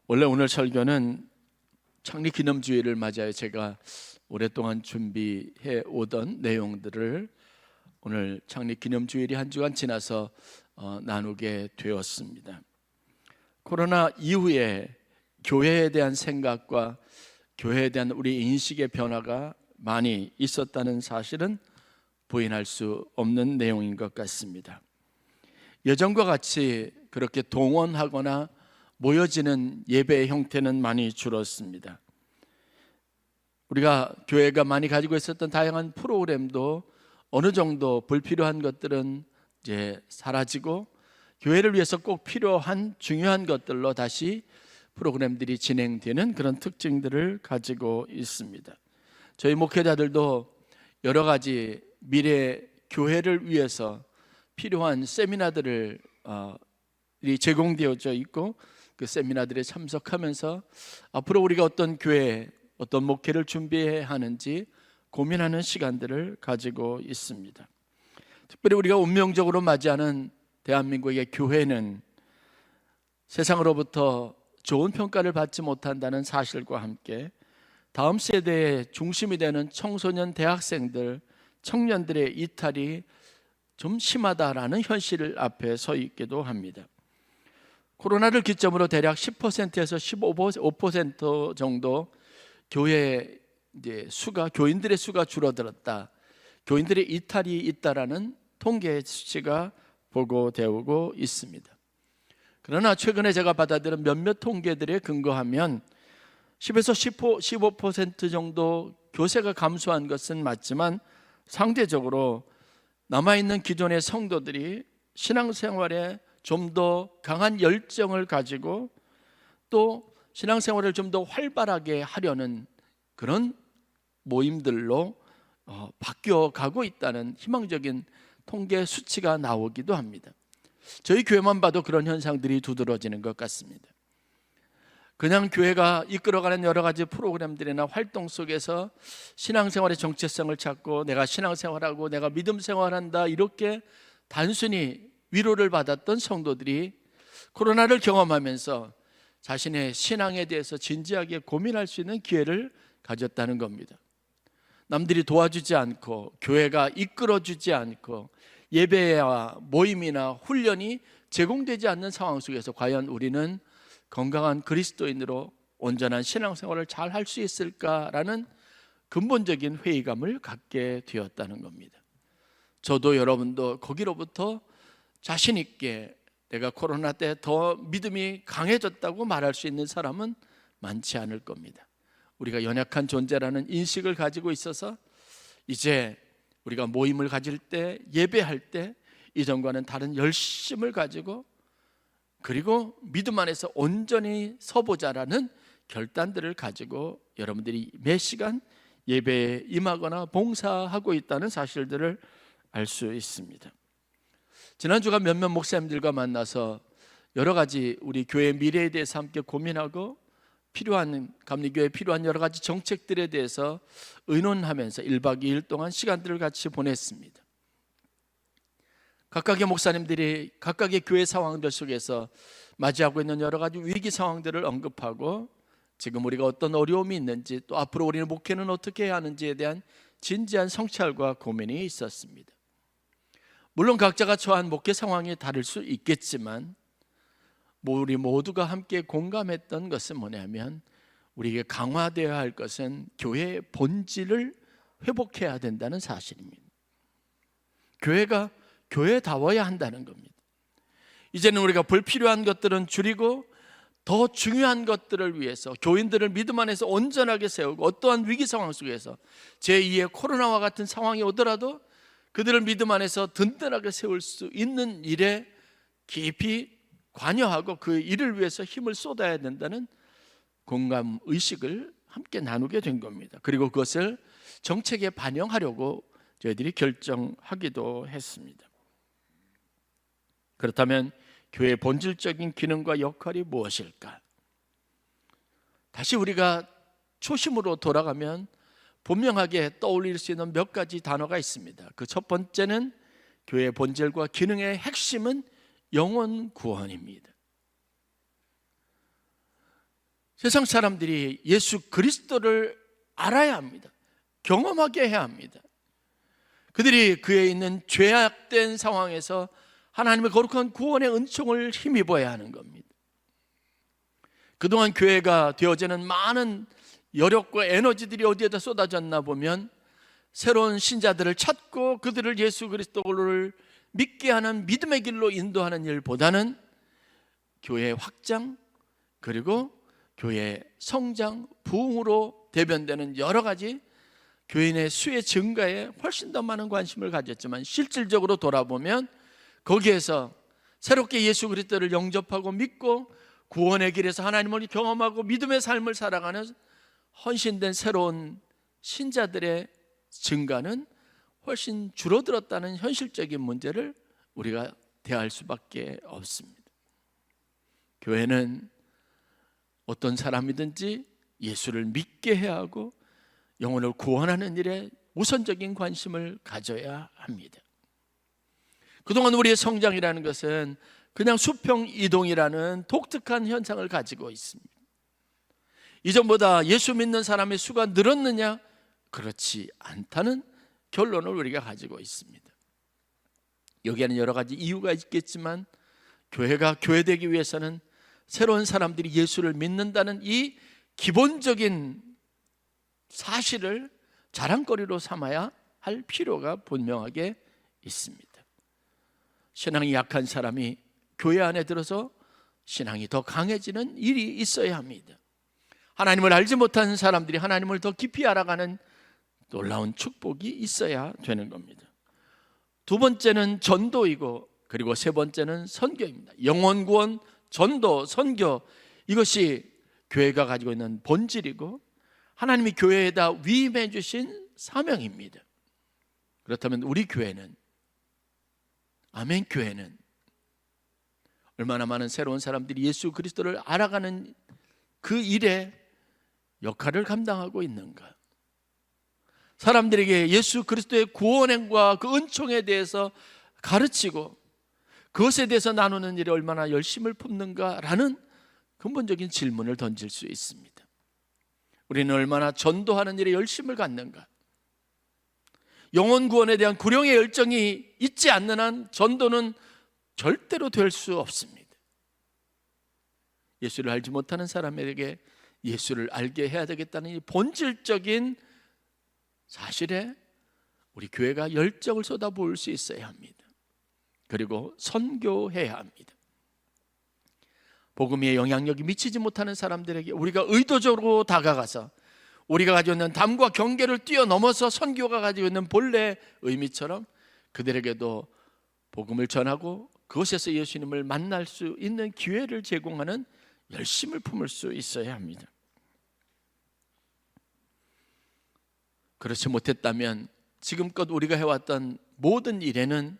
원래 오늘 설교는 창립기념주일을 맞아요. 제가 오랫동안 준비해 오던 내용들을 오늘 창립기념주일이 한 주간 지나서 나누게 되었습니다. 코로나 이후에 교회에 대한 생각과 교회에 대한 우리 인식의 변화가 많이 있었다는 사실은 부인할 수 없는 내용인 것 같습니다. 예전과 같이 그렇게 동원하거나 모여지는 예배의 형태는 많이 줄었습니다. 우리가 교회가 많이 가지고 있었던 다양한 프로그램도 어느 정도 불필요한 것들은 이제 사라지고 교회를 위해서 꼭 필요한 중요한 것들로 다시 프로그램들이 진행되는 그런 특징들을 가지고 있습니다. 저희 목회자들도 여러 가지 미래 교회를 위해서 필요한 세미나들을 제공되어져 있고 그 세미나들에 참석하면서 앞으로 우리가 어떤 교회, 어떤 목회를 준비해야 하는지 고민하는 시간들을 가지고 있습니다. 특별히 우리가 운명적으로 맞이하는 대한민국의 교회는 세상으로부터 좋은 평가를 받지 못한다는 사실과 함께 다음 세대의 중심이 되는 청소년 대학생들, 청년들의 이탈이 좀 심하다라는 현실 앞에 서 있기도 합니다. 코로나를 기점으로 대략 10%에서 15% 정도 교회 교인들의 수가 줄어들었다, 교인들의 이탈이 있다라는 통계 수치가 보고되고 있습니다. 그러나 최근에 제가 받아들인 몇몇 통계들에 근거하면 10에서 15% 정도 교세가 감소한 것은 맞지만 상대적으로 남아있는 기존의 성도들이 신앙생활에 좀 더 강한 열정을 가지고 또 신앙생활을 좀 더 활발하게 하려는 그런 모임들로 바뀌어가고 있다는 희망적인 통계 수치가 나오기도 합니다. 저희 교회만 봐도 그런 현상들이 두드러지는 것 같습니다. 그냥 교회가 이끌어가는 여러 가지 프로그램들이나 활동 속에서 신앙생활의 정체성을 찾고 내가 신앙생활하고 내가 믿음생활한다 이렇게 단순히 위로를 받았던 성도들이 코로나를 경험하면서 자신의 신앙에 대해서 진지하게 고민할 수 있는 기회를 가졌다는 겁니다. 남들이 도와주지 않고 교회가 이끌어주지 않고 예배와 모임이나 훈련이 제공되지 않는 상황 속에서 과연 우리는 건강한 그리스도인으로 온전한 신앙생활을 잘 할 수 있을까라는 근본적인 회의감을 갖게 되었다는 겁니다. 저도 여러분도 거기로부터 자신 있게 내가 코로나 때 더 믿음이 강해졌다고 말할 수 있는 사람은 많지 않을 겁니다. 우리가 연약한 존재라는 인식을 가지고 있어서 이제 우리가 모임을 가질 때, 예배할 때 이전과는 다른 열심을 가지고 그리고 믿음 안에서 온전히 서보자라는 결단들을 가지고 여러분들이 매 시간 예배에 임하거나 봉사하고 있다는 사실들을 알 수 있습니다. 지난주가 몇몇 목사님들과 만나서 여러 가지 우리 교회의 미래에 대해서 함께 고민하고 감리교회에 필요한 여러 가지 정책들에 대해서 의논하면서 1박 2일 동안 시간들을 같이 보냈습니다. 각각의 목사님들이 각각의 교회 상황들 속에서 맞이하고 있는 여러 가지 위기 상황들을 언급하고 지금 우리가 어떤 어려움이 있는지 또 앞으로 우리는 목회는 어떻게 해야 하는지에 대한 진지한 성찰과 고민이 있었습니다. 물론 각자가 처한 목회 상황이 다를 수 있겠지만 우리 모두가 함께 공감했던 것은 뭐냐면 우리에게 강화되어야 할 것은 교회의 본질을 회복해야 된다는 사실입니다. 교회가 교회다워야 한다는 겁니다. 이제는 우리가 불필요한 것들은 줄이고 더 중요한 것들을 위해서 교인들을 믿음 안에서 온전하게 세우고 어떠한 위기 상황 속에서 제2의 코로나와 같은 상황이 오더라도 그들을 믿음 안에서 든든하게 세울 수 있는 일에 깊이 관여하고 그 일을 위해서 힘을 쏟아야 된다는 공감 의식을 함께 나누게 된 겁니다. 그리고 그것을 정책에 반영하려고 저희들이 결정하기도 했습니다. 그렇다면 교회의 본질적인 기능과 역할이 무엇일까? 다시 우리가 초심으로 돌아가면 분명하게 떠올릴 수 있는 몇 가지 단어가 있습니다. 그 첫 번째는 교회의 본질과 기능의 핵심은 영혼 구원입니다. 세상 사람들이 예수 그리스도를 알아야 합니다. 경험하게 해야 합니다. 그들이 그에 있는 죄악된 상황에서 하나님의 거룩한 구원의 은총을 힘입어야 하는 겁니다. 그동안 교회가 되어지는 많은 여력과 에너지들이 어디에다 쏟아졌나 보면 새로운 신자들을 찾고 그들을 예수 그리스도를 믿게 하는 믿음의 길로 인도하는 일보다는 교회의 확장, 그리고 교회의 성장, 부흥으로 대변되는 여러 가지 교인의 수의 증가에 훨씬 더 많은 관심을 가졌지만, 실질적으로 돌아보면 거기에서 새롭게 예수 그리스도를 영접하고 믿고 구원의 길에서 하나님을 경험하고 믿음의 삶을 살아가는 헌신된 새로운 신자들의 증가는 훨씬 줄어들었다는 현실적인 문제를 우리가 대할 수밖에 없습니다. 교회는 어떤 사람이든지 예수를 믿게 해야 하고 영혼을 구원하는 일에 우선적인 관심을 가져야 합니다. 그동안 우리의 성장이라는 것은 그냥 수평 이동이라는 독특한 현상을 가지고 있습니다. 이전보다 예수 믿는 사람의 수가 늘었느냐? 그렇지 않다는 결론을 우리가 가지고 있습니다. 여기에는 여러 가지 이유가 있겠지만 교회가 교회되기 위해서는 새로운 사람들이 예수를 믿는다는 이 기본적인 사실을 자랑거리로 삼아야 할 필요가 분명하게 있습니다. 신앙이 약한 사람이 교회 안에 들어서 신앙이 더 강해지는 일이 있어야 합니다. 하나님을 알지 못하는 사람들이 하나님을 더 깊이 알아가는 놀라운 축복이 있어야 되는 겁니다. 두 번째는 전도이고, 그리고 세 번째는 선교입니다. 영혼 구원, 전도, 선교, 이것이 교회가 가지고 있는 본질이고 하나님이 교회에다 위임해 주신 사명입니다. 그렇다면 우리 교회는, 아멘 교회는 얼마나 많은 새로운 사람들이 예수 그리스도를 알아가는 그 일에 역할을 감당하고 있는가? 사람들에게 예수 그리스도의 구원행과 그 은총에 대해서 가르치고 그것에 대해서 나누는 일에 얼마나 열심을 품는가라는 근본적인 질문을 던질 수 있습니다. 우리는 얼마나 전도하는 일에 열심을 갖는가? 영혼 구원에 대한 구령의 열정이 있지 않는 한 전도는 절대로 될 수 없습니다. 예수를 알지 못하는 사람에게 예수를 알게 해야 되겠다는 이 본질적인 사실에 우리 교회가 열정을 쏟아부을 수 있어야 합니다. 그리고 선교해야 합니다. 복음의 영향력이 미치지 못하는 사람들에게 우리가 의도적으로 다가가서 우리가 가지고 있는 담과 경계를 뛰어넘어서 선교가 가지고 있는 본래 의미처럼 그들에게도 복음을 전하고 그것에서 예수님을 만날 수 있는 기회를 제공하는 열심을 품을 수 있어야 합니다. 그렇지 못했다면 지금껏 우리가 해왔던 모든 일에는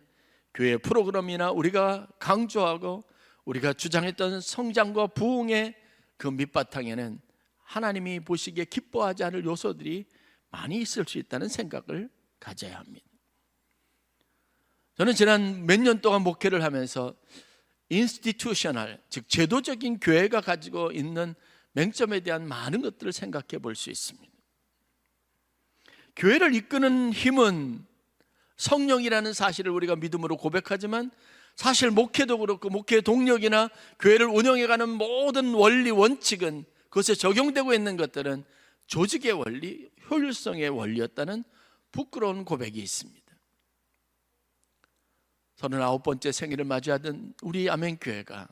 교회 프로그램이나 우리가 강조하고 우리가 주장했던 성장과 부흥의 그 밑바탕에는 하나님이 보시기에 기뻐하지 않을 요소들이 많이 있을 수 있다는 생각을 가져야 합니다. 저는 지난 몇 년 동안 목회를 하면서 인스티튜셔널, 즉 제도적인 교회가 가지고 있는 맹점에 대한 많은 것들을 생각해 볼 수 있습니다. 교회를 이끄는 힘은 성령이라는 사실을 우리가 믿음으로 고백하지만 사실 목회도 그렇고 목회의 동력이나 교회를 운영해가는 모든 원리 원칙은 그것에 적용되고 있는 것들은 조직의 원리, 효율성의 원리였다는 부끄러운 고백이 있습니다. 39번째 생일을 맞이하던 우리 아멘교회가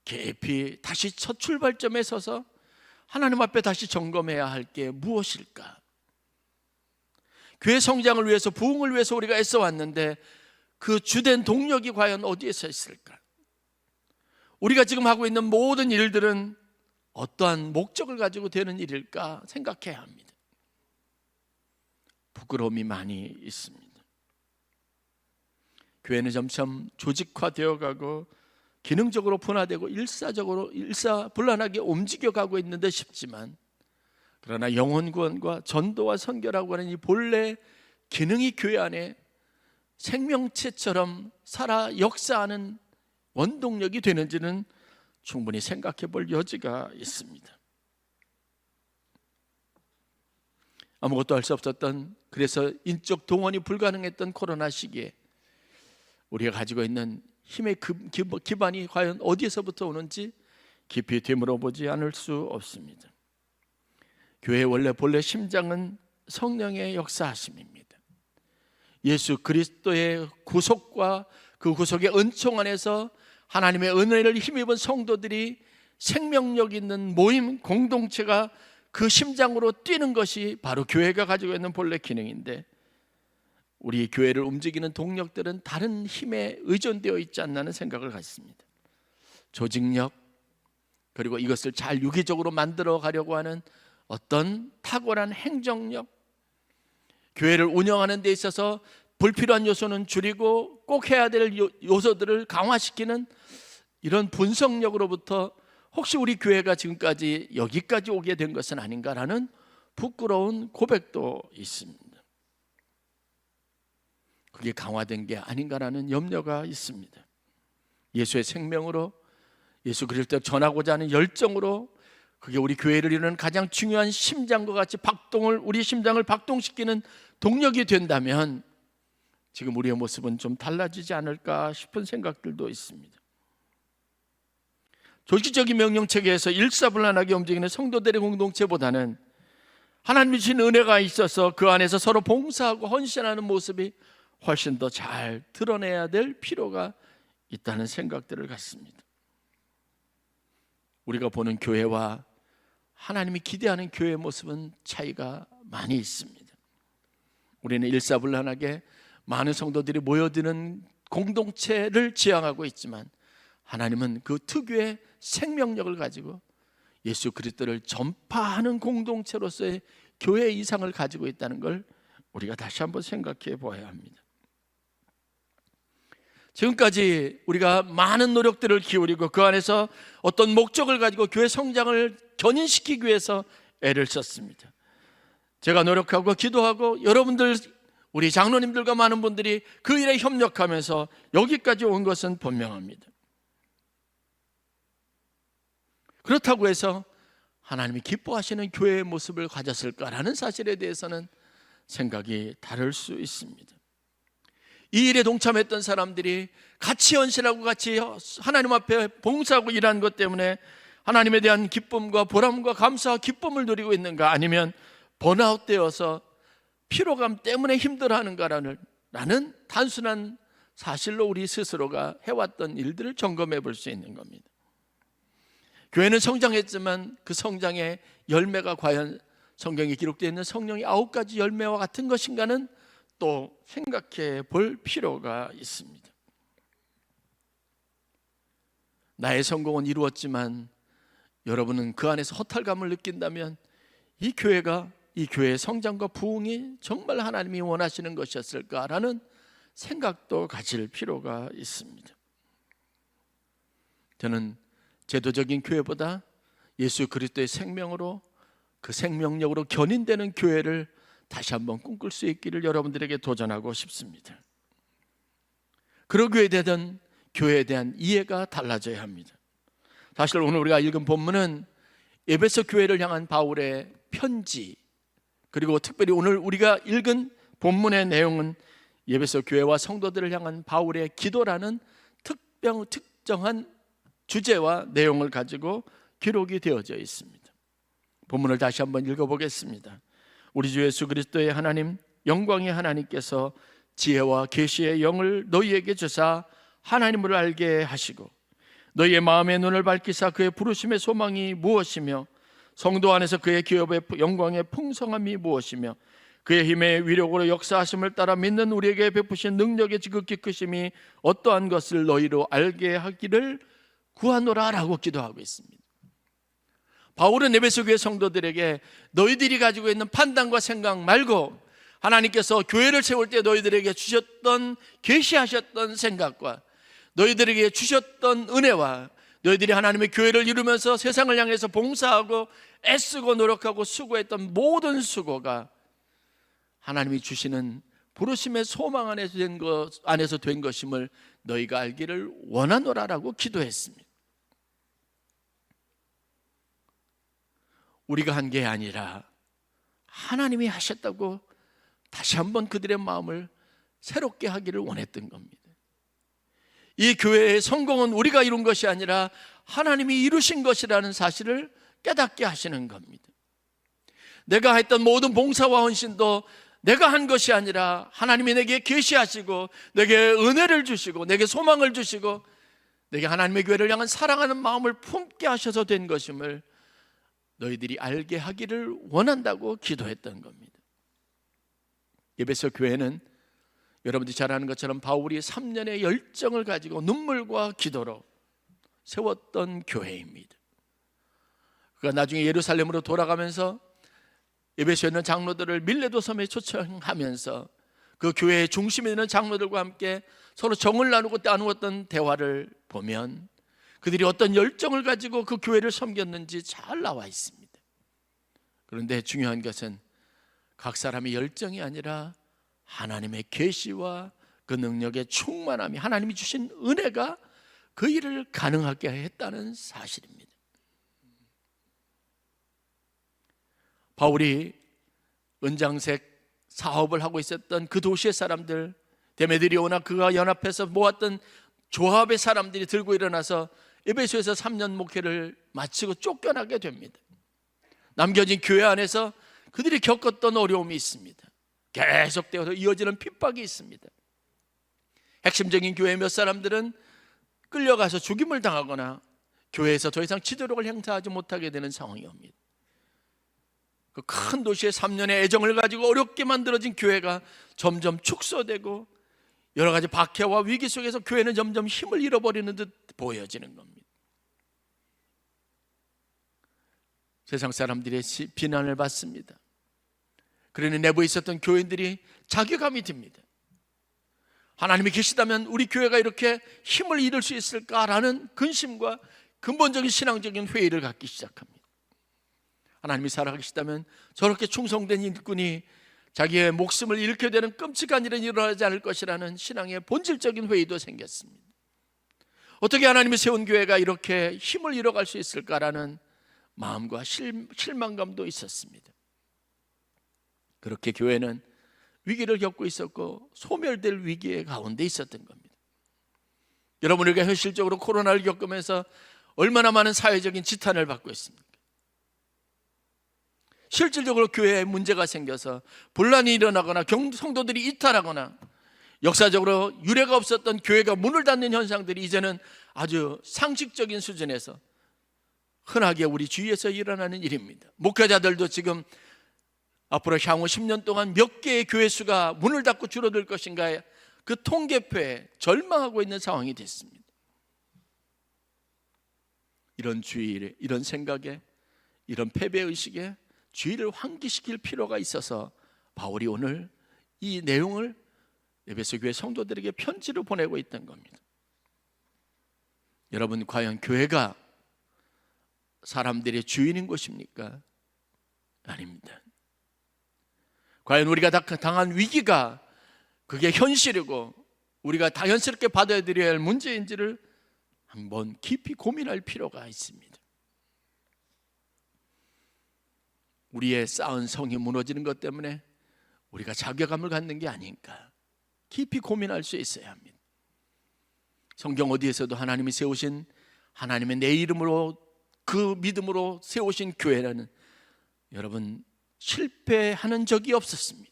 깊이 다시 첫 출발점에 서서 하나님 앞에 다시 점검해야 할 게 무엇일까? 교회 성장을 위해서, 부흥을 위해서 우리가 애써왔는데 그 주된 동력이 과연 어디에서 있을까? 우리가 지금 하고 있는 모든 일들은 어떠한 목적을 가지고 되는 일일까 생각해야 합니다. 부끄러움이 많이 있습니다. 교회는 점점 조직화되어 가고 기능적으로 분화되고 일사불란하게 움직여가고 있는데 싶지만, 그러나 영혼 구원과 전도와 선교라고 하는 이 본래 기능이 교회 안에 생명체처럼 살아 역사하는 원동력이 되는지는 충분히 생각해 볼 여지가 있습니다. 아무것도 할 수 없었던, 그래서 인적 동원이 불가능했던 코로나 시기에 우리가 가지고 있는 힘의 기반이 과연 어디에서부터 오는지 깊이 되물어보지 않을 수 없습니다. 교회의 본래 심장은 성령의 역사하심입니다. 예수 그리스도의 구속과 그 구속의 은총 안에서 하나님의 은혜를 힘입은 성도들이 생명력 있는 모임 공동체가 그 심장으로 뛰는 것이 바로 교회가 가지고 있는 본래 기능인데, 우리 교회를 움직이는 동력들은 다른 힘에 의존되어 있지 않나는 생각을 갖습니다. 조직력, 그리고 이것을 잘 유기적으로 만들어 가려고 하는 어떤 탁월한 행정력, 교회를 운영하는 데 있어서 불필요한 요소는 줄이고 꼭 해야 될 요소들을 강화시키는 이런 분석력으로부터 혹시 우리 교회가 지금까지 여기까지 오게 된 것은 아닌가라는 부끄러운 고백도 있습니다. 그게 강화된 게 아닌가라는 염려가 있습니다. 예수의 생명으로, 예수 그리스도를 전하고자 하는 열정으로, 그게 우리 교회를 이루는 가장 중요한 심장과 같이 우리 심장을 박동시키는 동력이 된다면 지금 우리의 모습은 좀 달라지지 않을까 싶은 생각들도 있습니다. 조직적인 명령체계에서 일사불란하게 움직이는 성도들의 공동체보다는 하나님이 주신 은혜가 있어서 그 안에서 서로 봉사하고 헌신하는 모습이 훨씬 더 잘 드러내야 될 필요가 있다는 생각들을 갖습니다. 우리가 보는 교회와 하나님이 기대하는 교회의 모습은 차이가 많이 있습니다. 우리는 일사불란하게 많은 성도들이 모여드는 공동체를 지향하고 있지만, 하나님은 그 특유의 생명력을 가지고 예수 그리스도를 전파하는 공동체로서의 교회 이상을 가지고 있다는 걸 우리가 다시 한번 생각해 보아야 합니다. 지금까지 우리가 많은 노력들을 기울이고 그 안에서 어떤 목적을 가지고 교회 성장을 견인시키기 위해서 애를 썼습니다. 제가 노력하고 기도하고 여러분들, 우리 장로님들과 많은 분들이 그 일에 협력하면서 여기까지 온 것은 분명합니다. 그렇다고 해서 하나님이 기뻐하시는 교회의 모습을 가졌을까라는 사실에 대해서는 생각이 다를 수 있습니다. 이 일에 동참했던 사람들이 같이 헌신하고 같이 하나님 앞에 봉사하고 일하는 것 때문에 하나님에 대한 기쁨과 보람과 감사와 기쁨을 누리고 있는가, 아니면 번아웃 되어서 피로감 때문에 힘들어하는가라는 단순한 사실로 우리 스스로가 해왔던 일들을 점검해 볼 수 있는 겁니다. 교회는 성장했지만 그 성장의 열매가 과연 성경에 기록되어 있는 성령의 9가지 열매와 같은 것인가는 또 생각해 볼 필요가 있습니다. 나의 성공은 이루었지만 여러분은 그 안에서 허탈감을 느낀다면 이 교회의 성장과 부흥이 정말 하나님이 원하시는 것이었을까라는 생각도 가질 필요가 있습니다. 저는 제도적인 교회보다 예수 그리스도의 생명으로, 그 생명력으로 견인되는 교회를 다시 한번 꿈꿀 수 있기를 여러분들에게 도전하고 싶습니다. 그러기에 되던 교회에 대한 이해가 달라져야 합니다. 사실 오늘 우리가 읽은 본문은 에베소 교회를 향한 바울의 편지, 그리고 특별히 오늘 우리가 읽은 본문의 내용은 에베소 교회와 성도들을 향한 바울의 기도라는 특정한 주제와 내용을 가지고 기록이 되어져 있습니다. 본문을 다시 한번 읽어보겠습니다. 우리 주 예수 그리스도의 하나님, 영광의 하나님께서 지혜와 계시의 영을 너희에게 주사 하나님을 알게 하시고, 너희의 마음의 눈을 밝히사 그의 부르심의 소망이 무엇이며 성도 안에서 그의 기업의 영광의 풍성함이 무엇이며 그의 힘의 위력으로 역사하심을 따라 믿는 우리에게 베푸신 능력의 지극히 크심이 어떠한 것을 너희로 알게 하기를 구하노라 라고 기도하고 있습니다. 바울은 에베소 교회 성도들에게 너희들이 가지고 있는 판단과 생각 말고 하나님께서 교회를 세울 때 너희들에게 주셨던, 계시하셨던 생각과 너희들에게 주셨던 은혜와 너희들이 하나님의 교회를 이루면서 세상을 향해서 봉사하고 애쓰고 노력하고 수고했던 모든 수고가 하나님이 주시는 부르심의 소망 안에서 된 것임을 너희가 알기를 원하노라라고 기도했습니다. 우리가 한 게 아니라 하나님이 하셨다고 다시 한번 그들의 마음을 새롭게 하기를 원했던 겁니다. 이 교회의 성공은 우리가 이룬 것이 아니라 하나님이 이루신 것이라는 사실을 깨닫게 하시는 겁니다. 내가 했던 모든 봉사와 헌신도 내가 한 것이 아니라 하나님이 내게 계시하시고 내게 은혜를 주시고 내게 소망을 주시고 내게 하나님의 교회를 향한 사랑하는 마음을 품게 하셔서 된 것임을 너희들이 알게 하기를 원한다고 기도했던 겁니다. 에베소 교회는 여러분들이 잘 아는 것처럼 바울이 3년의 열정을 가지고 눈물과 기도로 세웠던 교회입니다. 그가 나중에 예루살렘으로 돌아가면서 에베소에 있는 장로들을 밀레도 섬에 초청하면서 그 교회의 중심에 있는 장로들과 함께 서로 정을 나누었던 대화를 보면 그들이 어떤 열정을 가지고 그 교회를 섬겼는지 잘 나와 있습니다. 그런데 중요한 것은 각 사람의 열정이 아니라 하나님의 계시와 그 능력의 충만함이, 하나님이 주신 은혜가 그 일을 가능하게 했다는 사실입니다. 바울이 은장색 사업을 하고 있었던 그 도시의 사람들, 데메드리오나 그가 연합해서 모았던 조합의 사람들이 들고 일어나서 에베소에서 3년 목회를 마치고 쫓겨나게 됩니다. 남겨진 교회 안에서 그들이 겪었던 어려움이 있습니다. 계속되어서 이어지는 핍박이 있습니다. 핵심적인 교회 몇 사람들은 끌려가서 죽임을 당하거나 교회에서 더 이상 지도력을 행사하지 못하게 되는 상황이 옵니다. 그 큰 도시의 3년의 애정을 가지고 어렵게 만들어진 교회가 점점 축소되고 여러 가지 박해와 위기 속에서 교회는 점점 힘을 잃어버리는 듯 보여지는 겁니다. 세상 사람들의 비난을 받습니다. 그러니 내부에 있었던 교인들이 자괴감이 듭니다. 하나님이 계시다면 우리 교회가 이렇게 힘을 잃을 수 있을까라는 근심과 근본적인 신앙적인 회의를 갖기 시작합니다. 하나님이 살아계시다면 저렇게 충성된 일꾼이 자기의 목숨을 잃게 되는 끔찍한 일은 일어나지 않을 것이라는 신앙의 본질적인 회의도 생겼습니다. 어떻게 하나님이 세운 교회가 이렇게 힘을 잃어갈 수 있을까라는 마음과 실망감도 있었습니다. 그렇게 교회는 위기를 겪고 있었고 소멸될 위기의 가운데 있었던 겁니다. 여러분, 우리가 현실적으로 코로나를 겪으면서 얼마나 많은 사회적인 지탄을 받고 있습니까? 실질적으로 교회에 문제가 생겨서 분란이 일어나거나 성도들이 이탈하거나 역사적으로 유례가 없었던 교회가 문을 닫는 현상들이 이제는 아주 상식적인 수준에서 흔하게 우리 주위에서 일어나는 일입니다. 목회자들도 지금 앞으로 향후 10년 동안 몇 개의 교회 수가 문을 닫고 줄어들 것인가, 그 통계표에 절망하고 있는 상황이 됐습니다. 이런 주의에, 이런 생각에, 이런 패배의식에 주의를 환기시킬 필요가 있어서 바울이 오늘 이 내용을 에베소 교회 성도들에게 편지로 보내고 있던 겁니다. 여러분, 과연 교회가 사람들의 주인인 것입니까? 아닙니다. 과연 우리가 당한 위기가 그게 현실이고 우리가 당연스럽게 받아들여야 할 문제인지를 한번 깊이 고민할 필요가 있습니다. 우리의 쌓은 성이 무너지는 것 때문에 우리가 자괴감을 갖는 게 아닌가 깊이 고민할 수 있어야 합니다. 성경 어디에서도 하나님이 세우신, 하나님의 내 이름으로 그 믿음으로 세우신 교회라는, 여러분, 실패하는 적이 없었습니다.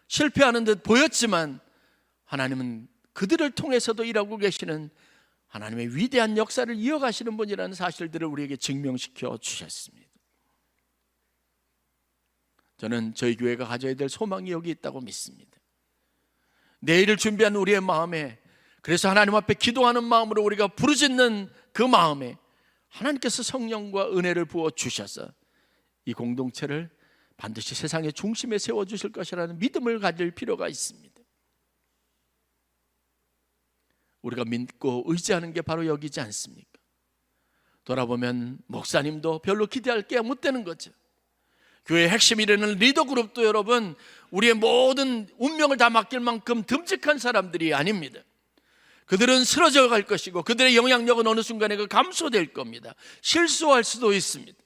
실패하는 듯 보였지만 하나님은 그들을 통해서도 일하고 계시는 하나님의 위대한 역사를 이어가시는 분이라는 사실들을 우리에게 증명시켜 주셨습니다. 저는 저희 교회가 가져야 될 소망이 여기 있다고 믿습니다. 내일을 준비하는 우리의 마음에, 그래서 하나님 앞에 기도하는 마음으로 우리가 부르짖는 그 마음에 하나님께서 성령과 은혜를 부어 주셔서 이 공동체를 반드시 세상의 중심에 세워주실 것이라는 믿음을 가질 필요가 있습니다. 우리가 믿고 의지하는 게 바로 여기지 않습니까? 돌아보면 목사님도 별로 기대할 게 못 되는 거죠. 교회의 핵심이라는 리더 그룹도 여러분, 우리의 모든 운명을 다 맡길 만큼 듬직한 사람들이 아닙니다. 그들은 쓰러져 갈 것이고 그들의 영향력은 어느 순간에 감소될 겁니다. 실수할 수도 있습니다.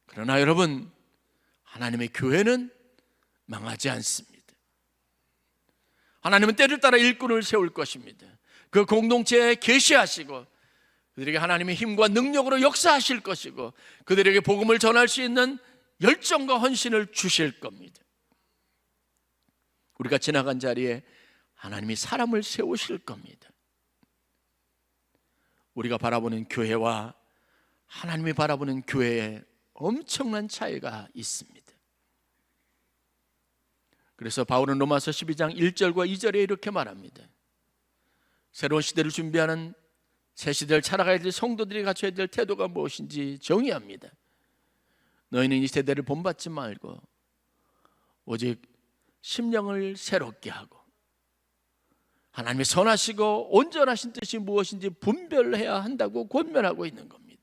그러나 여러분, 하나님의 교회는 망하지 않습니다. 하나님은 때를 따라 일꾼을 세울 것입니다. 그 공동체에 계시하시고 그들에게 하나님의 힘과 능력으로 역사하실 것이고 그들에게 복음을 전할 수 있는 열정과 헌신을 주실 겁니다. 우리가 지나간 자리에 하나님이 사람을 세우실 겁니다. 우리가 바라보는 교회와 하나님이 바라보는 교회에 엄청난 차이가 있습니다. 그래서 바울은 로마서 12장 1절과 2절에 이렇게 말합니다. 새로운 시대를 준비하는 새 시대를 살아가야 될 성도들이 갖춰야 될 태도가 무엇인지 정의합니다. 너희는 이 세대를 본받지 말고 오직 심령을 새롭게 하고 하나님의 선하시고 온전하신 뜻이 무엇인지 분별해야 한다고 권면하고 있는 겁니다.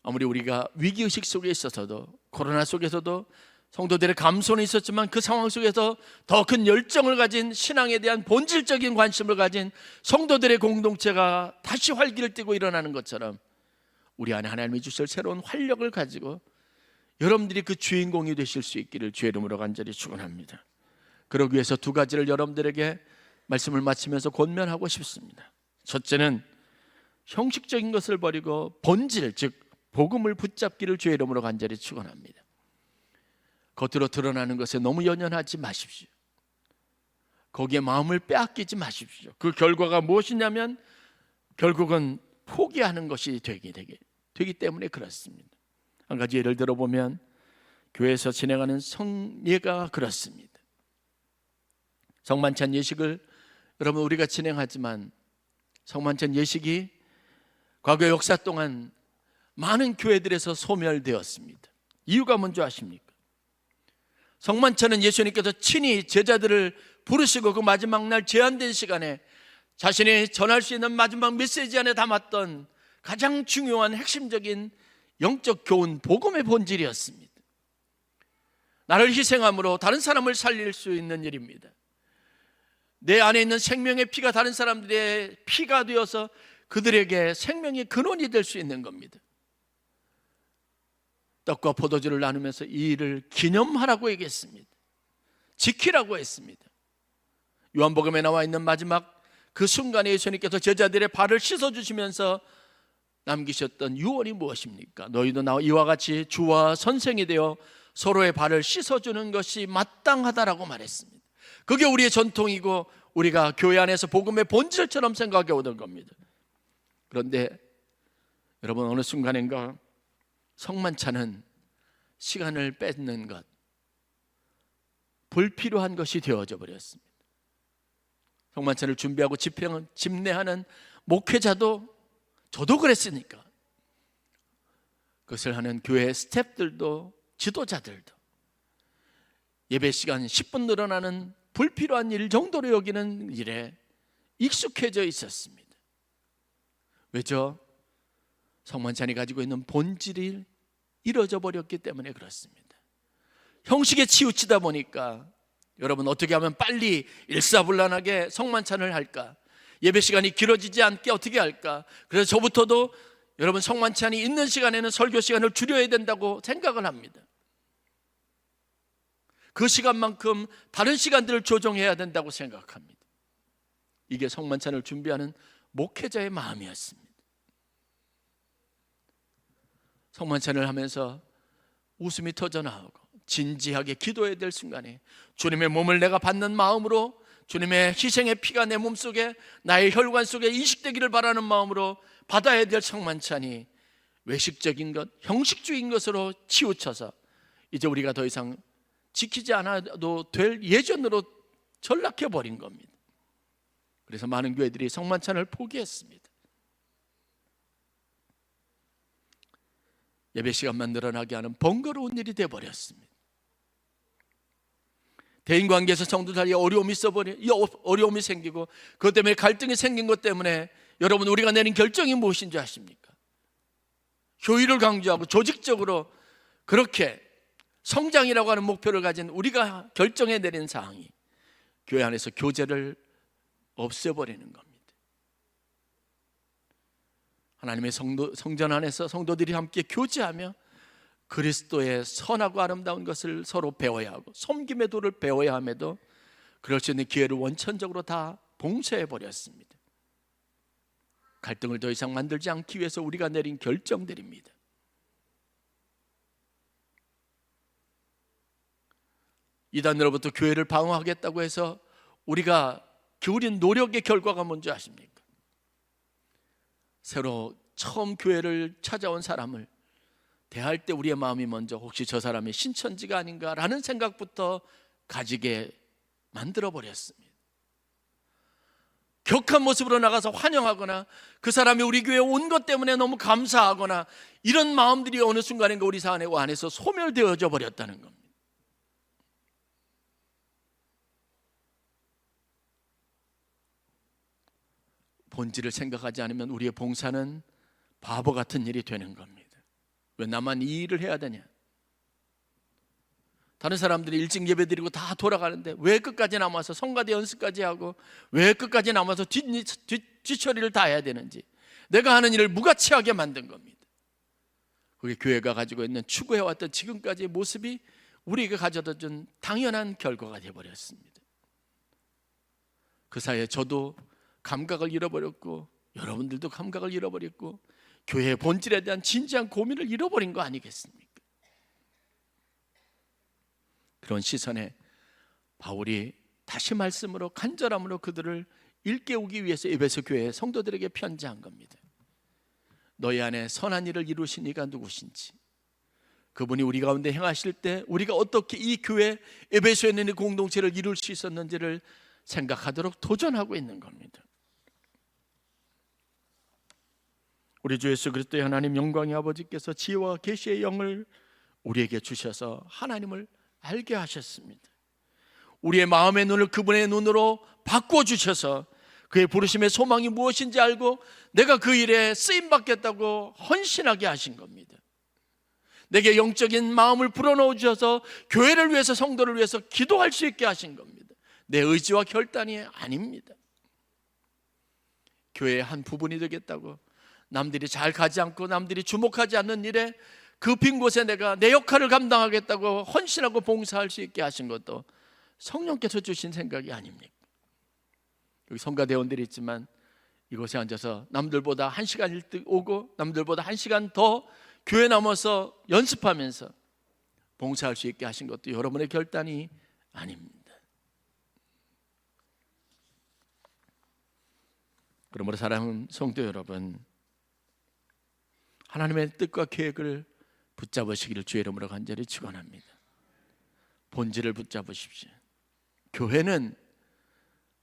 아무리 우리가 위기의식 속에 있어서도 코로나 속에서도 성도들의 감소는 있었지만 그 상황 속에서 더 큰 열정을 가진 신앙에 대한 본질적인 관심을 가진 성도들의 공동체가 다시 활기를 띠고 일어나는 것처럼 우리 안에 하나님이 주실 새로운 활력을 가지고 여러분들이 그 주인공이 되실 수 있기를 주의 이름으로 간절히 축원합니다. 그러기 위해서 두 가지를 여러분들에게 말씀을 마치면서 권면하고 싶습니다. 첫째는 형식적인 것을 버리고 본질, 즉 복음을 붙잡기를 주의 이름으로 간절히 축원합니다. 겉으로 드러나는 것에 너무 연연하지 마십시오. 거기에 마음을 빼앗기지 마십시오. 그 결과가 무엇이냐면 결국은 포기하는 것이 되기 때문에 그렇습니다. 한 가지 예를 들어보면 교회에서 진행하는 성예가 그렇습니다. 성만찬 예식을 여러분 우리가 진행하지만 성만찬 예식이 과거 역사 동안 많은 교회들에서 소멸되었습니다. 이유가 뭔지 아십니까? 성만찬은 예수님께서 친히 제자들을 부르시고 그 마지막 날 제한된 시간에 자신이 전할 수 있는 마지막 메시지 안에 담았던 가장 중요한 핵심적인 영적 교훈, 복음의 본질이었습니다. 나를 희생함으로 다른 사람을 살릴 수 있는 일입니다. 내 안에 있는 생명의 피가 다른 사람들의 피가 되어서 그들에게 생명의 근원이 될 수 있는 겁니다. 떡과 포도주를 나누면서 이 일을 기념하라고 얘기했습니다. 지키라고 했습니다. 요한복음에 나와 있는 마지막 그 순간에 예수님께서 제자들의 발을 씻어주시면서 남기셨던 유언이 무엇입니까? 너희도 나와 이와 같이 주와 선생이 되어 서로의 발을 씻어주는 것이 마땅하다라고 말했습니다. 그게 우리의 전통이고 우리가 교회 안에서 복음의 본질처럼 생각해 오던 겁니다. 그런데 여러분 어느 순간인가 성만찬은 시간을 뺏는 것, 불필요한 것이 되어져 버렸습니다. 성만찬을 준비하고 집례하는 목회자도 저도 그랬으니까 그것을 하는 교회 스태프들도 지도자들도 예배 시간 10분 늘어나는 불필요한 일 정도로 여기는 일에 익숙해져 있었습니다. 왜죠? 성만찬이 가지고 있는 본질이 이루어져 버렸기 때문에 그렇습니다. 형식에 치우치다 보니까 여러분 어떻게 하면 빨리 일사불란하게 성만찬을 할까? 예배 시간이 길어지지 않게 어떻게 할까? 그래서 저부터도 여러분 성만찬이 있는 시간에는 설교 시간을 줄여야 된다고 생각을 합니다. 그 시간만큼 다른 시간들을 조정해야 된다고 생각합니다. 이게 성만찬을 준비하는 목회자의 마음이었습니다. 성만찬을 하면서 웃음이 터져나오고 진지하게 기도해야 될 순간에 주님의 몸을 내가 받는 마음으로 주님의 희생의 피가 내 몸속에 나의 혈관 속에 이식되기를 바라는 마음으로 받아야 될 성만찬이 외식적인 것, 형식주의인 것으로 치우쳐서 이제 우리가 더 이상 지키지 않아도 될 예전으로 전락해버린 겁니다. 그래서 많은 교회들이 성만찬을 포기했습니다. 예배 시간만 늘어나게 하는 번거로운 일이 되어버렸습니다. 대인관계에서 성도 사이에 어려움이 생기고 그것 때문에 갈등이 생긴 것 때문에 여러분 우리가 내린 결정이 무엇인지 아십니까? 효율을 강조하고 조직적으로 그렇게 성장이라고 하는 목표를 가진 우리가 결정해 내린 사항이 교회 안에서 교제를 없애버리는 겁니다. 하나님의 성전 안에서 성도들이 함께 교제하며 그리스도의 선하고 아름다운 것을 서로 배워야 하고 섬김의 도를 배워야 함에도 그럴 수 있는 기회를 원천적으로 다 봉쇄해 버렸습니다. 갈등을 더 이상 만들지 않기 위해서 우리가 내린 결정들입니다. 이단으로부터 교회를 방어하겠다고 해서 우리가 기울인 노력의 결과가 뭔지 아십니까? 새로 처음 교회를 찾아온 사람을 대할 때 우리의 마음이 먼저 혹시 저 사람이 신천지가 아닌가라는 생각부터 가지게 만들어버렸습니다. 격한 모습으로 나가서 환영하거나 그 사람이 우리 교회에 온 것 때문에 너무 감사하거나 이런 마음들이 어느 순간인가 우리 안에서 소멸되어져 버렸다는 겁니다. 본질을 생각하지 않으면 우리의 봉사는 바보 같은 일이 되는 겁니다. 왜 나만 이 일을 해야 되냐? 다른 사람들이 일찍 예배드리고 다 돌아가는데 왜 끝까지 남아서 성가대 연습까지 하고 왜 끝까지 남아서 뒷처리를 다 해야 되는지, 내가 하는 일을 무가치하게 만든 겁니다. 그게 교회가 가지고 있는 추구해왔던 지금까지의 모습이 우리에게 가져다 준 당연한 결과가 되어버렸습니다. 그 사이에 저도 감각을 잃어버렸고 여러분들도 감각을 잃어버렸고 교회의 본질에 대한 진지한 고민을 잃어버린 거 아니겠습니까? 그런 시선에 바울이 다시 말씀으로 간절함으로 그들을 일깨우기 위해서 에베소 교회 성도들에게 편지한 겁니다. 너희 안에 선한 일을 이루신 이가 누구신지, 그분이 우리 가운데 행하실 때 우리가 어떻게 이 교회 에베소에 있는 이 공동체를 이룰 수 있었는지를 생각하도록 도전하고 있는 겁니다. 우리 주 예수 그리스도의 하나님 영광의 아버지께서 지혜와 계시의 영을 우리에게 주셔서 하나님을 알게 하셨습니다. 우리의 마음의 눈을 그분의 눈으로 바꿔주셔서 그의 부르심의 소망이 무엇인지 알고 내가 그 일에 쓰임받겠다고 헌신하게 하신 겁니다. 내게 영적인 마음을 불어넣어 주셔서 교회를 위해서, 성도를 위해서 기도할 수 있게 하신 겁니다. 내 의지와 결단이 아닙니다. 교회의 한 부분이 되겠다고 남들이 잘 가지 않고 남들이 주목하지 않는 일에 그 빈 곳에 내가 내 역할을 감당하겠다고 헌신하고 봉사할 수 있게 하신 것도 성령께서 주신 생각이 아닙니까? 여기 성가대원들이 있지만 이곳에 앉아서 남들보다 1시간 일찍 오고 남들보다 1시간 더 교회 남아서 연습하면서 봉사할 수 있게 하신 것도 여러분의 결단이 아닙니다. 그러므로 사랑하는 성도 여러분, 하나님의 뜻과 계획을 붙잡으시기를 주의 이름으로 간절히 축원합니다. 본질을 붙잡으십시오. 교회는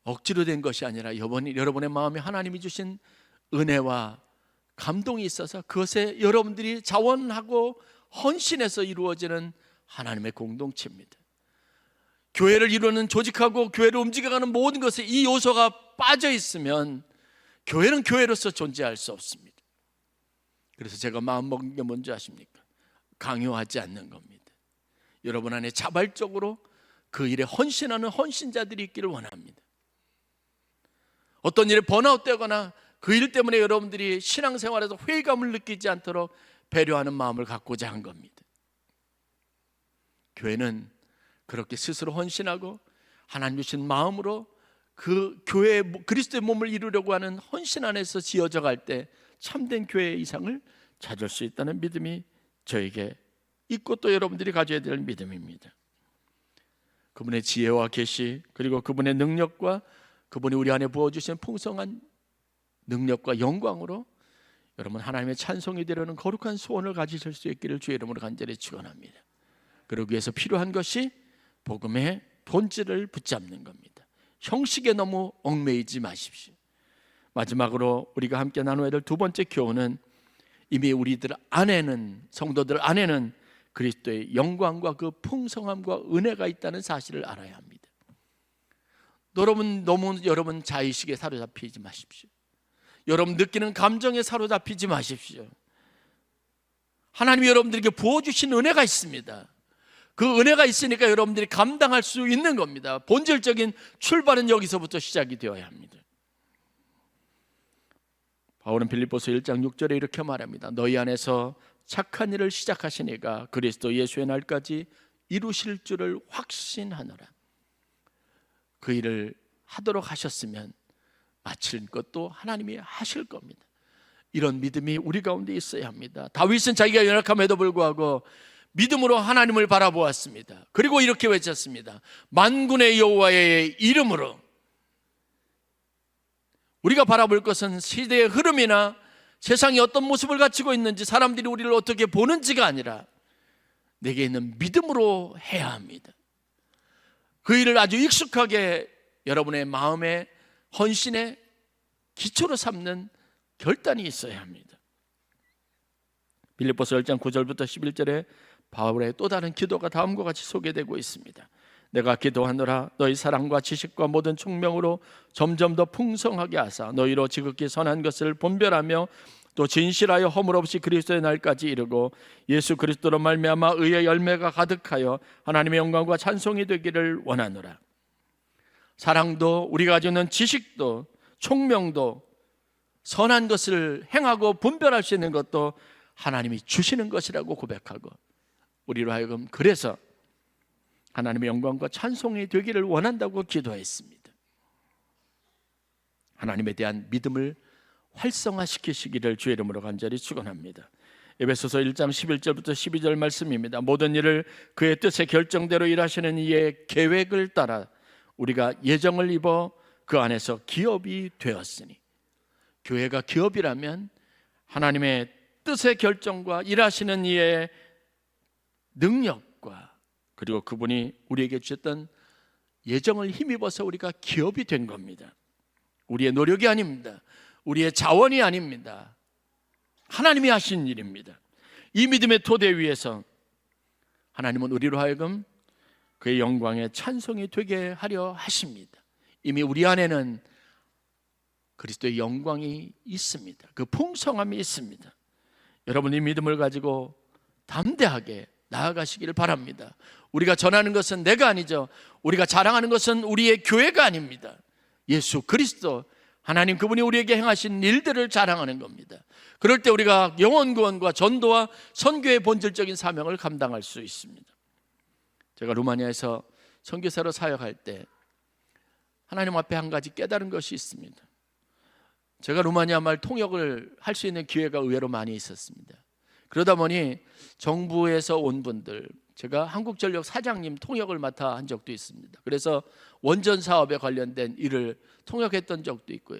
억지로 된 것이 아니라 여러분의 마음에 하나님이 주신 은혜와 감동이 있어서 그것에 여러분들이 자원하고 헌신해서 이루어지는 하나님의 공동체입니다. 교회를 이루는 조직하고 교회를 움직여가는 모든 것에 이 요소가 빠져 있으면 교회는 교회로서 존재할 수 없습니다. 그래서 제가 마음먹은 게 뭔지 아십니까? 강요하지 않는 겁니다. 여러분 안에 자발적으로 그 일에 헌신하는 헌신자들이 있기를 원합니다. 어떤 일에 번아웃되거나 그 일 때문에 여러분들이 신앙생활에서 회의감을 느끼지 않도록 배려하는 마음을 갖고자 한 겁니다. 교회는 그렇게 스스로 헌신하고 하나님 주신 마음으로 그 교회 그리스도의 몸을 이루려고 하는 헌신 안에서 지어져 갈 때 참된 교회의 이상을 찾을 수 있다는 믿음이 저에게 있고 또 여러분들이 가져야 될 믿음입니다. 그분의 지혜와 계시 그리고 그분의 능력과 그분이 우리 안에 부어주신 풍성한 능력과 영광으로 여러분 하나님의 찬송이 되려는 거룩한 소원을 가지실 수 있기를 주의 이름으로 간절히 축원합니다. 그러기 위해서 필요한 것이 복음의 본질을 붙잡는 겁니다. 형식에 너무 얽매이지 마십시오. 마지막으로 우리가 함께 나눠야 될 두 번째 교훈은 이미 우리들 안에는, 성도들 안에는 그리스도의 영광과 그 풍성함과 은혜가 있다는 사실을 알아야 합니다. 여러분 자의식에 사로잡히지 마십시오. 여러분 느끼는 감정에 사로잡히지 마십시오. 하나님이 여러분들에게 부어주신 은혜가 있습니다. 그 은혜가 있으니까 여러분들이 감당할 수 있는 겁니다. 본질적인 출발은 여기서부터 시작이 되어야 합니다. 바울은 빌립보서 1장 6절에 이렇게 말합니다. 너희 안에서 착한 일을 시작하시니가 그리스도 예수의 날까지 이루실 줄을 확신하노라. 그 일을 하도록 하셨으면 마칠 것도 하나님이 하실 겁니다. 이런 믿음이 우리 가운데 있어야 합니다. 다윗은 자기가 연약함에도 불구하고 믿음으로 하나님을 바라보았습니다. 그리고 이렇게 외쳤습니다. 만군의 여호와의 이름으로. 우리가 바라볼 것은 시대의 흐름이나 세상이 어떤 모습을 갖추고 있는지, 사람들이 우리를 어떻게 보는지가 아니라 내게 있는 믿음으로 해야 합니다. 그 일을 아주 익숙하게 여러분의 마음의 헌신의 기초로 삼는 결단이 있어야 합니다. 빌립보서 10장 9절부터 11절에 바울의 또 다른 기도가 다음과 같이 소개되고 있습니다. 내가 기도하노라 너희 사랑과 지식과 모든 총명으로 점점 더 풍성하게 하사 너희로 지극히 선한 것을 분별하며 또 진실하여 허물 없이 그리스도의 날까지 이르고 예수 그리스도로 말미암아 의의 열매가 가득하여 하나님의 영광과 찬송이 되기를 원하노라. 사랑도 우리가 가지고 있는 지식도 총명도 선한 것을 행하고 분별할 수 있는 것도 하나님이 주시는 것이라고 고백하고, 우리로 하여금 그래서 하나님의 영광과 찬송이 되기를 원한다고 기도했습니다. 하나님에 대한 믿음을 활성화시키시기를 주의 이름으로 간절히 축원합니다. 에베소서 1장 11절부터 12절 말씀입니다. 모든 일을 그의 뜻의 결정대로 일하시는 이의 계획을 따라 우리가 예정을 입어 그 안에서 기업이 되었으니. 교회가 기업이라면 하나님의 뜻의 결정과 일하시는 이의 능력과 그리고 그분이 우리에게 주셨던 예정을 힘입어서 우리가 기업이 된 겁니다. 우리의 노력이 아닙니다. 우리의 자원이 아닙니다. 하나님이 하신 일입니다. 이 믿음의 토대 위에서 하나님은 우리로 하여금 그의 영광의 찬송이 되게 하려 하십니다. 이미 우리 안에는 그리스도의 영광이 있습니다. 그 풍성함이 있습니다. 여러분, 이 믿음을 가지고 담대하게 나아가시기를 바랍니다. 우리가 전하는 것은 내가 아니죠. 우리가 자랑하는 것은 우리의 교회가 아닙니다. 예수 그리스도, 하나님 그분이 우리에게 행하신 일들을 자랑하는 겁니다. 그럴 때 우리가 영혼 구원과 전도와 선교의 본질적인 사명을 감당할 수 있습니다. 제가 루마니아에서 선교사로 사역할 때 하나님 앞에 한 가지 깨달은 것이 있습니다. 제가 루마니아 말 통역을 할 수 있는 기회가 의외로 많이 있었습니다. 그러다 보니 정부에서 온 분들, 제가 한국전력 사장님 통역을 맡아 한 적도 있습니다. 그래서 원전 사업에 관련된 일을 통역했던 적도 있고요.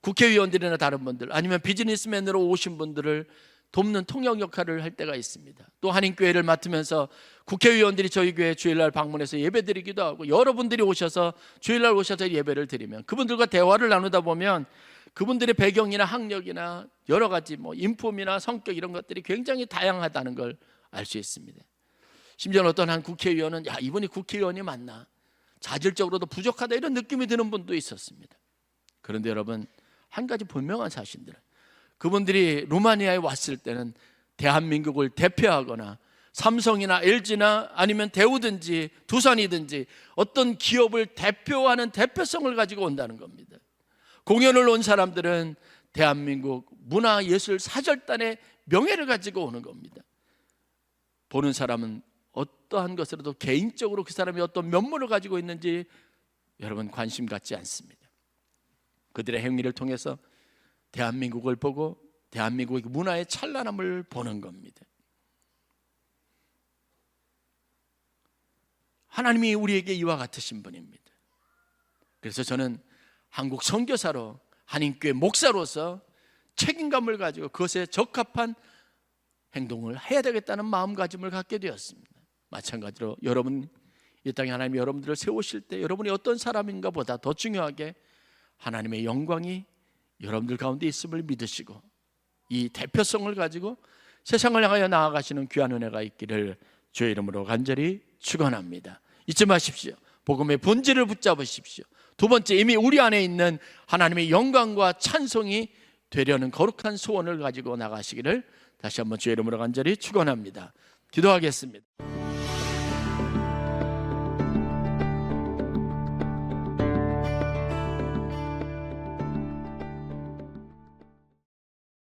국회의원들이나 다른 분들, 아니면 비즈니스맨으로 오신 분들을 돕는 통역 역할을 할 때가 있습니다. 또 한인교회를 맡으면서 국회의원들이 저희 교회 주일날 방문해서 예배드리기도 하고, 여러분들이 오셔서 주일날 오셔서 예배를 드리면 그분들과 대화를 나누다 보면 그분들의 배경이나 학력이나 여러 가지 인품이나 성격 이런 것들이 굉장히 다양하다는 걸 알 수 있습니다. 심지어 어떤 한 국회의원은 이분이 국회의원이 맞나, 자질적으로도 부족하다 이런 느낌이 드는 분도 있었습니다. 그런데 여러분, 한 가지 분명한 사실들은 그분들이 루마니아에 왔을 때는 대한민국을 대표하거나 삼성이나 LG나 아니면 대우든지 두산이든지 어떤 기업을 대표하는 대표성을 가지고 온다는 겁니다. 공연을 온 사람들은 대한민국 문화예술사절단의 명예를 가지고 오는 겁니다. 보는 사람은 어떠한 것으로도 개인적으로 그 사람이 어떤 면모를 가지고 있는지 여러분 관심 갖지 않습니다. 그들의 행위를 통해서 대한민국을 보고 대한민국의 문화의 찬란함을 보는 겁니다. 하나님이 우리에게 이와 같으신 분입니다. 그래서 저는 한국 선교사로, 한인교회 목사로서 책임감을 가지고 그것에 적합한 행동을 해야 되겠다는 마음가짐을 갖게 되었습니다. 마찬가지로 여러분, 이 땅에 하나님이 여러분들을 세우실 때 여러분이 어떤 사람인가 보다 더 중요하게 하나님의 영광이 여러분들 가운데 있음을 믿으시고 이 대표성을 가지고 세상을 향하여 나아가시는 귀한 은혜가 있기를 주의 이름으로 간절히 축원합니다. 잊지 마십시오. 복음의 본질을 붙잡으십시오. 두 번째, 이미 우리 안에 있는 하나님의 영광과 찬송이 되려는 거룩한 소원을 가지고 나가시기를 다시 한번 주의 이름으로 간절히 축원합니다. 기도하겠습니다.